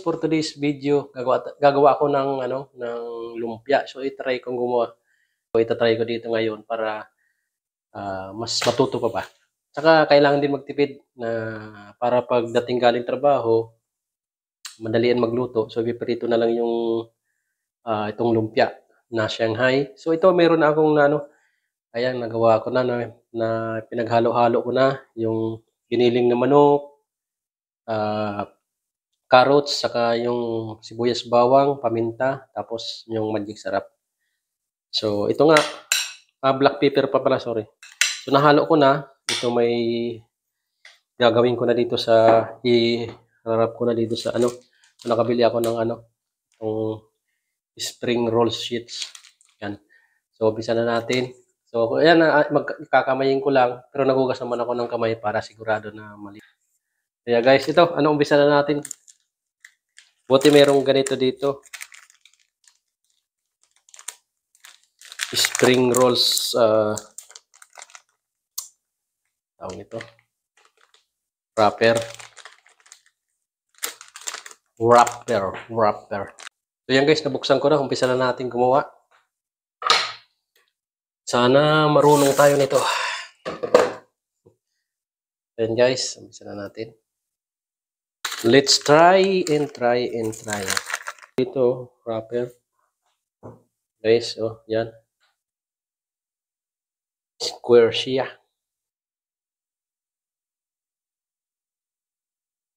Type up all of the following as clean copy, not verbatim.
for today's video, gagawa ako ng ng lumpia. So i-try kong gumawa. So ita-try ko dito ngayon para mas matuto pa ba. Saka kailangan din magtipid na para pagdating galing trabaho, madalian magluto. So ipiprito na lang yung itong lumpia na Shanghai. So ito meron na akong ayan nagawa ko na pinaghalo-halo ko na yung giniling na manok, ah, carrots, saka yung sibuyas, bawang, paminta, tapos yung magic sarap. So ito nga, black pepper pa pala, sorry. So nahalo ko na, ito may gagawin ko na dito sa iharap ko na dito sa nakabili ako ng yung spring roll sheets. Yan. So umpisa na natin. So ayan, magkakamayin ko lang, pero nagugas naman ako ng kamay para sigurado na mali. Kaya guys, ito, umpisa na natin. Buti merong ganito dito. Spring rolls, tawag nito. Wrapper. So yan guys, nabuksan ko na. Umpisa na natin gumawa. Sana marunong tayo nito. Yan guys, umpisa na natin. Let's try and try. Dito, wrapper. Guys, oh, yan. Square siya.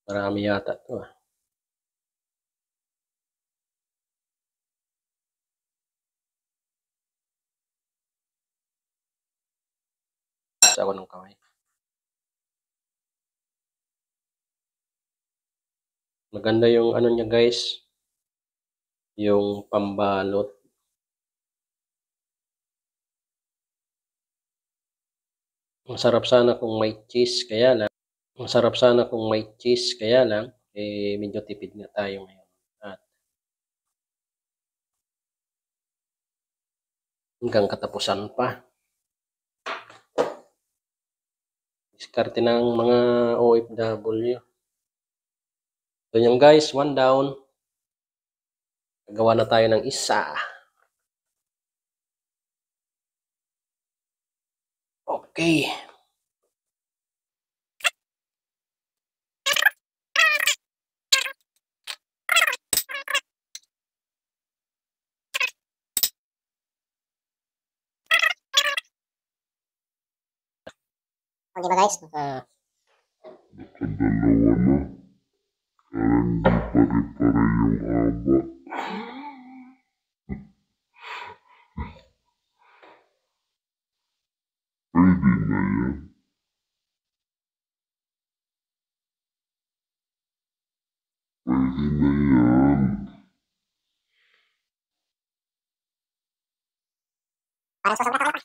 Marami yata ito. Ako ng kamay. Maganda yung niya guys. Yung pambalot. Masarap sana kung may cheese, kaya lang medyo tipid nga tayo ngayon. At hanggang katapusan pa. Diskarte ng mga OFW. So yan guys, one down. Nagawa na tayo ng isa. Okay. O, di ba guys? Nakadalawa na. Parang di pare-pare yung haba. Pwede na yan. Pwede na yan. Parang sasabla ka pa.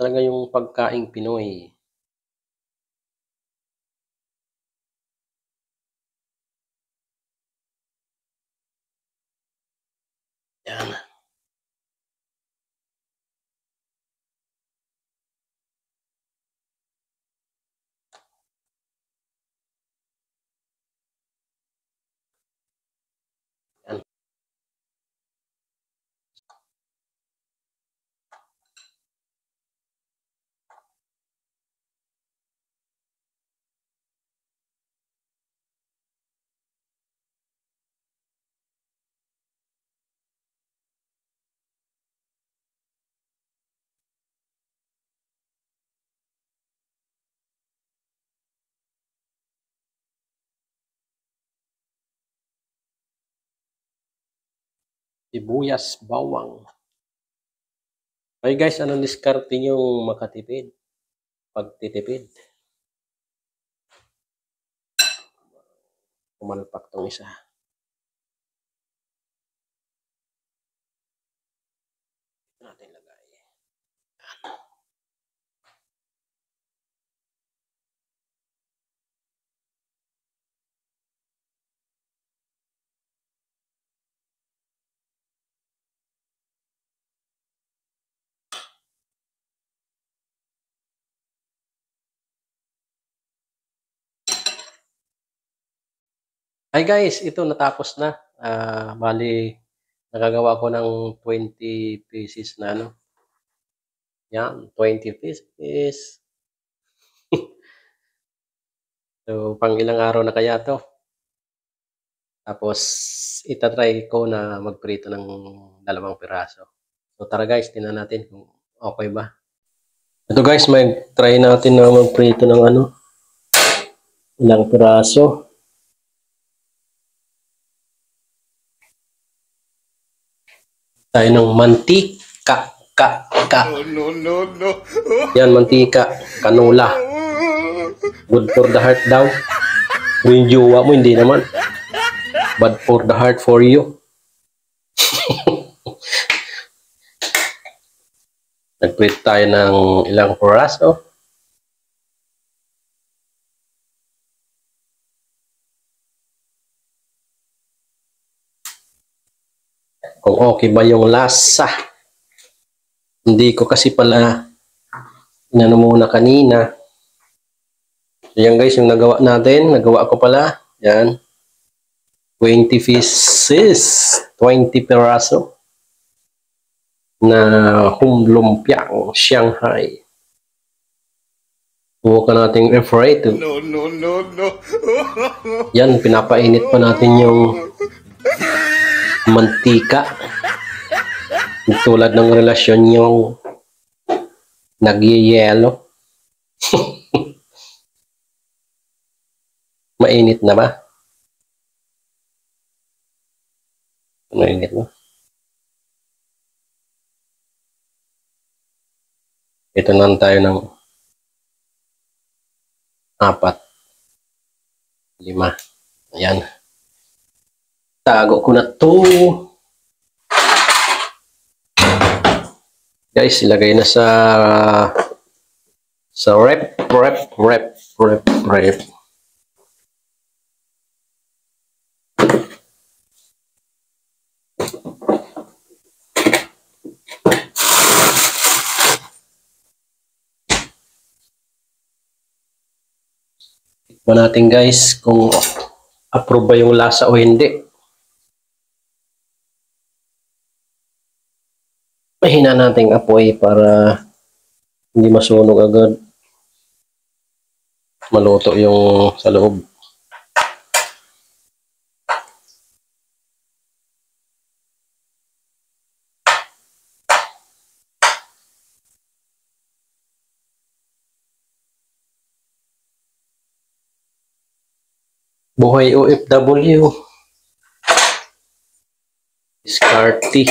Talaga yung pagkaing Pinoy. Yan. Yan. Sibuyas, bawang. Okay guys, anong diskarte yung makatipid? Pagtitipid. Pumalpak tong isa. Ito natin lagay. Hi guys, ito natapos na. Bali, nakagawa ko ng 20 pieces na ano. Yan, 20 pieces. So, pang ilang araw na kaya to. Tapos, itatry ko na magprito ng 2 piraso. So, tara guys, tingnan natin kung okay ba. Ito guys, may try natin na magprito ng ano, ilang piraso. Tayo ng mantika. No. Yan, mantika. Kanula. Good for the heart daw. Kung yung jowa mo, hindi naman. Bad for the heart for you. Nag-print tayo ng ilang piraso. Kung okay ba yung lasa. Hindi ko kasi pala inano muna kanina. So yan guys, yung nagawa natin. Nagawa ko pala. Yan. 20 pieces. 20 piraso. Na humlumpiang Shanghai. Buka nating refrigerator. No. Yan, pinapainit pa natin yung mantika. Tulad ng relasyon yung nagyayelo. Mainit na ba? Mainit na. Ito na tayo ng 4, 5. Ayan. Tago ko na to. Guys, ilagay na sa rep. Tignan natin guys kung approve ba yung lasa o hindi. Mahina nating apoy para hindi masunog agad. Maluto yung sa loob. Buhay OFW. Diskarte.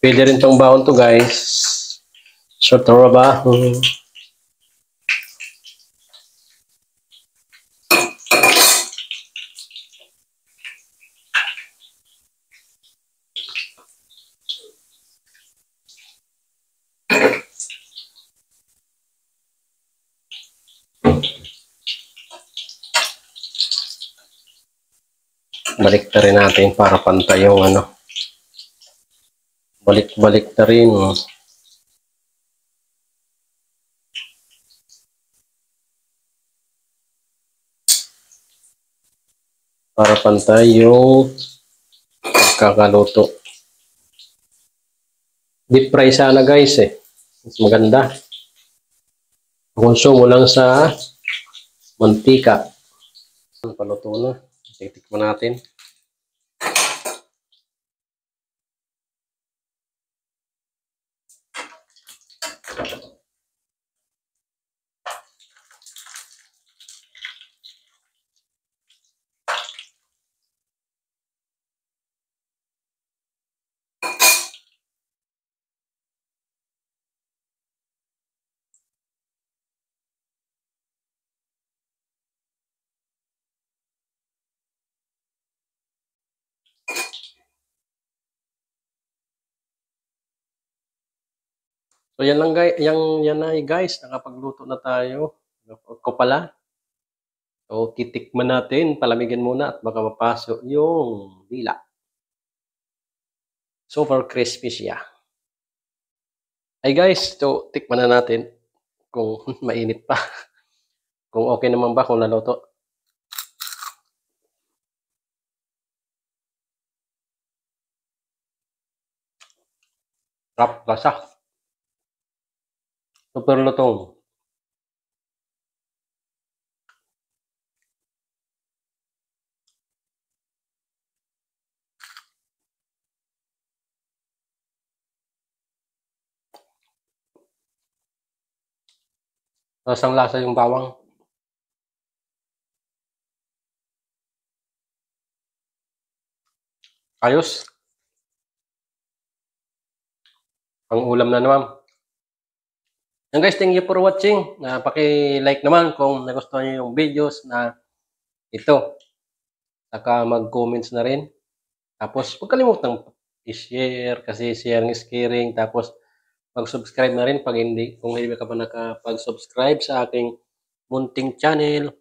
Pwede rin tong baon to guys. Sa trabaho. Balik na rin natin para pantay yung ano. Balik na rin. Para pantay yung pagkakaluto. Deep fry sana guys eh. Mas maganda. Konsumo lang sa mantika. Paluto na. Titikman natin. So yan lang guys, yan na guys, nakapagluto na tayo. Ako pala. So titikman natin, palamigin muna at baka mapasok yung dila. Super crispy siya. Ay guys, so tikman na natin kung mainit pa. Kung okay naman ba kung naluto. Sarap, lasa. Super lutong. Lasang lasa yung bawang. Ayos. Ang ulam na naman. And guys, thank you for watching. Paki-like naman kung nagustuhan niyo yung videos na ito. Saka mag-comments na rin. Tapos, huwag kalimutang i-share kasi sharing is caring. Tapos, mag-subscribe na rin pag hindi, kung hindi ka pa nakapag-subscribe sa aking munting channel.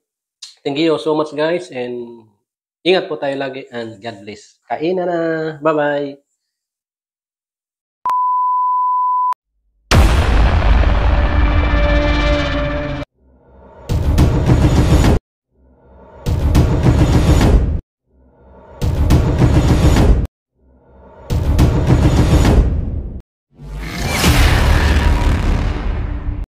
Thank you so much guys and ingat po tayo lagi and God bless. Kainan na. Bye-bye.